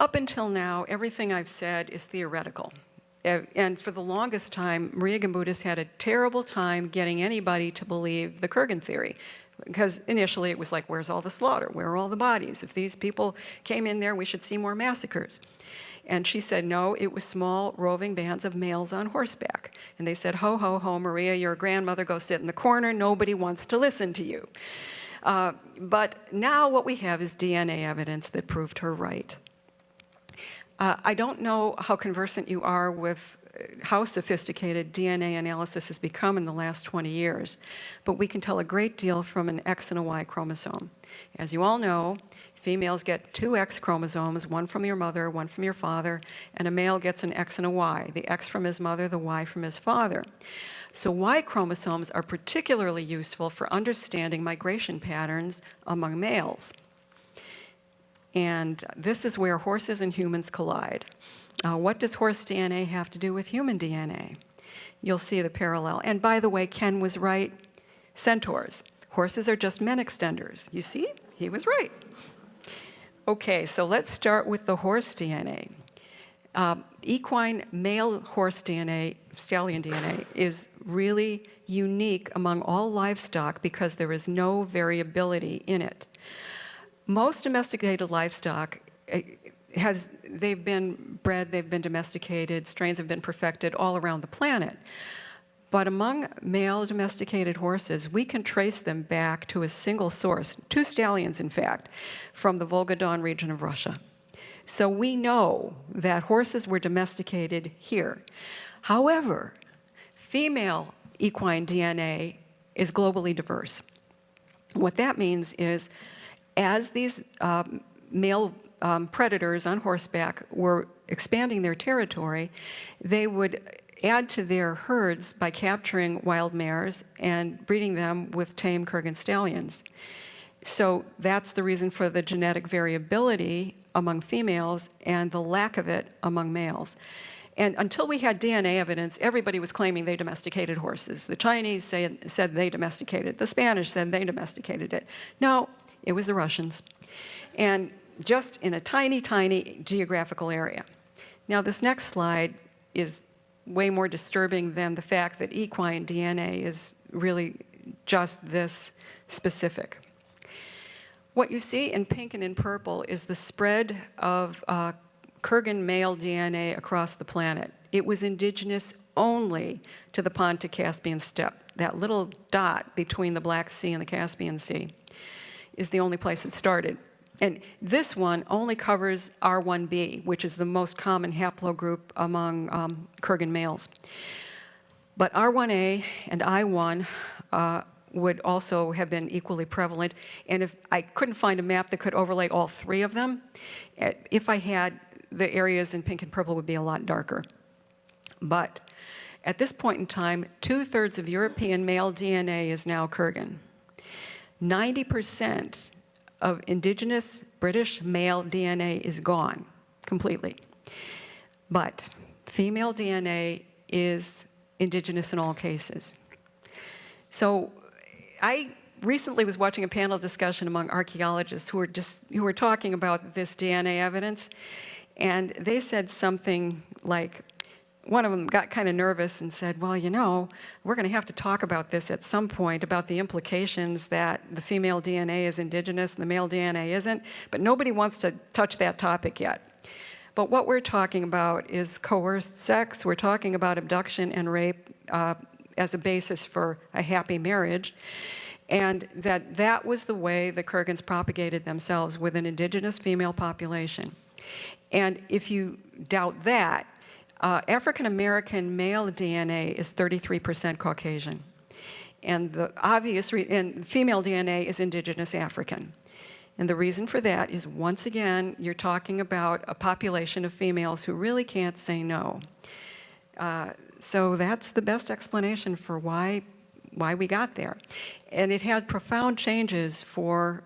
Up until now, everything I've said is theoretical. And for the longest time, Maria Gimbutas had a terrible time getting anybody to believe the Kurgan theory. Because initially it was like, where's all the slaughter? Where are all the bodies? If these people came in there, we should see more massacres. And she said, no, it was small roving bands of males on horseback. And they said, ho, ho, ho, Maria, your grandmother, go sit in the corner. Nobody wants to listen to you. But now what we have is DNA evidence that proved her right. I don't know how conversant you are with how sophisticated DNA analysis has become in the last 20 years, but we can tell a great deal from an X and a Y chromosome. As you all know, females get 2 X chromosomes, one from your mother, one from your father, and a male gets an X and a Y, the X from his mother, the Y from his father. So Y chromosomes are particularly useful for understanding migration patterns among males. And this is where horses and humans collide. What does horse DNA have to do with human DNA? You'll see the parallel. And by the way, Ken was right. Centaurs. Horses are just men extenders. You see? He was right. Okay, so let's start with the horse DNA. Equine male horse DNA, stallion DNA, is really unique among all livestock because there is no variability in it. Most domesticated livestock they've been bred, they've been domesticated, strains have been perfected all around the planet. But among male domesticated horses, we can trace them back to a single source, 2 stallions, in fact, from the Volga-Don region of Russia. So we know that horses were domesticated here. However, female equine DNA is globally diverse. What that means is, as these male predators on horseback were expanding their territory, they would add to their herds by capturing wild mares and breeding them with tame Kurgan stallions. So that's the reason for the genetic variability among females and the lack of it among males. And until we had DNA evidence, everybody was claiming they domesticated horses. The Chinese said they domesticated. The Spanish said they domesticated it. No, it was the Russians. And just in a tiny, tiny geographical area. Now, this next slide is way more disturbing than the fact that equine DNA is really just this specific. What you see in pink and in purple is the spread of Kurgan male DNA across the planet. It was indigenous only to the Pontic-Caspian steppe. That little dot between the Black Sea and the Caspian Sea is the only place it started. And this one only covers R1b, which is the most common haplogroup among Kurgan males. But R1a and I1 would also have been equally prevalent. And if I couldn't find a map that could overlay all 3 of them, if I had, the areas in pink and purple would be a lot darker. But at this point in time, 2/3 of European male DNA is now Kurgan. 90% of indigenous British male DNA is gone completely. But female DNA is indigenous in all cases. So I recently was watching a panel discussion among archaeologists who were talking about this DNA evidence, and they said something like, one of them got kind of nervous and said, well, you know, we're going to have to talk about this at some point, about the implications that the female DNA is indigenous and the male DNA isn't, but nobody wants to touch that topic yet. But what we're talking about is coerced sex. We're talking about abduction and rape as a basis for a happy marriage, and that was the way the Kurgans propagated themselves with an indigenous female population. And if you doubt that, African-American male DNA is 33% Caucasian. And the obvious and female DNA is indigenous African. And the reason for that is, once again, you're talking about a population of females who really can't say no. So that's the best explanation for why we got there. And it had profound changes for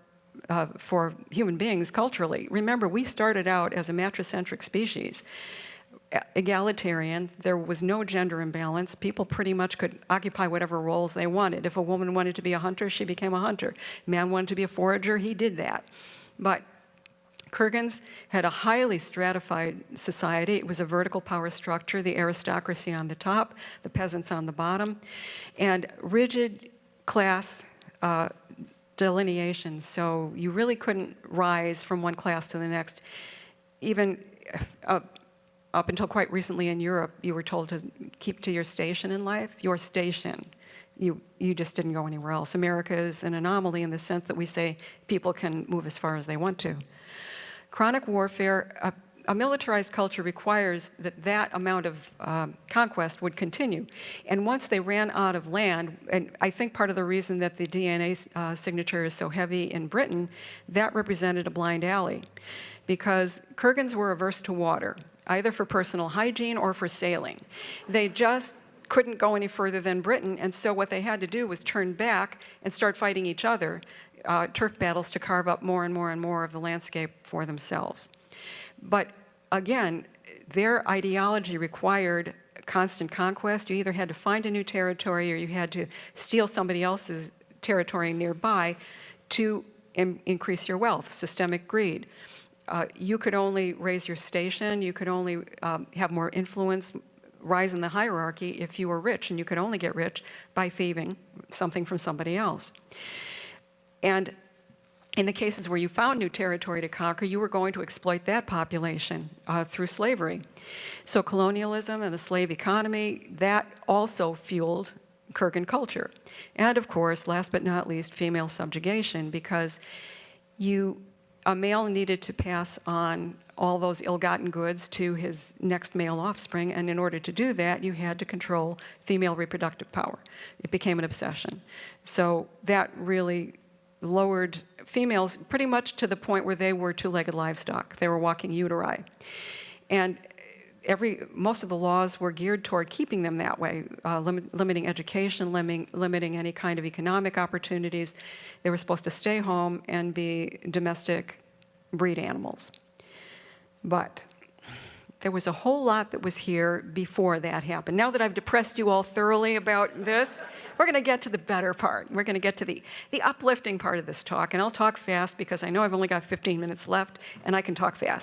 human beings culturally. Remember, we started out as a matricentric species. Egalitarian, there was no gender imbalance. People pretty much could occupy whatever roles they wanted. If a woman wanted to be a hunter, she became a hunter. A man wanted to be a forager, he did that. But Kurgans had a highly stratified society. It was a vertical power structure, the aristocracy on the top, the peasants on the bottom, and rigid class delineation. So you really couldn't rise from one class to the next. Even up until quite recently in Europe, you were told to keep to your station in life, your station. You just didn't go anywhere else. America is an anomaly in the sense that we say people can move as far as they want to. Chronic warfare, a militarized culture requires that that amount of conquest would continue. And once they ran out of land, and I think part of the reason that the DNA signature is so heavy in Britain, that represented a blind alley. Because Kurgans were averse to water, either for personal hygiene or for sailing. They just couldn't go any further than Britain, and so what they had to do was turn back and start fighting each other, turf battles to carve up more and more and more of the landscape for themselves. But again, their ideology required constant conquest. You either had to find a new territory or you had to steal somebody else's territory nearby to increase your wealth, systemic greed. You could only raise your station, you could only have more influence, rise in the hierarchy if you were rich, and you could only get rich by thieving something from somebody else. And in the cases where you found new territory to conquer, you were going to exploit that population through slavery. So colonialism and a slave economy, that also fueled Kurgan culture. And of course, last but not least, female subjugation, because a male needed to pass on all those ill-gotten goods to his next male offspring, and in order to do that, you had to control female reproductive power. It became an obsession. So that really lowered females pretty much to the point where they were two-legged livestock. They were walking uteri. And most of the laws were geared toward keeping them that way, limiting education, limiting any kind of economic opportunities. They were supposed to stay home and be domestic breed animals. But there was a whole lot that was here before that happened. Now that I've depressed you all thoroughly about this, we're going to get to the better part. We're going to get to the uplifting part of this talk. And I'll talk fast because I know I've only got 15 minutes left, and I can talk fast.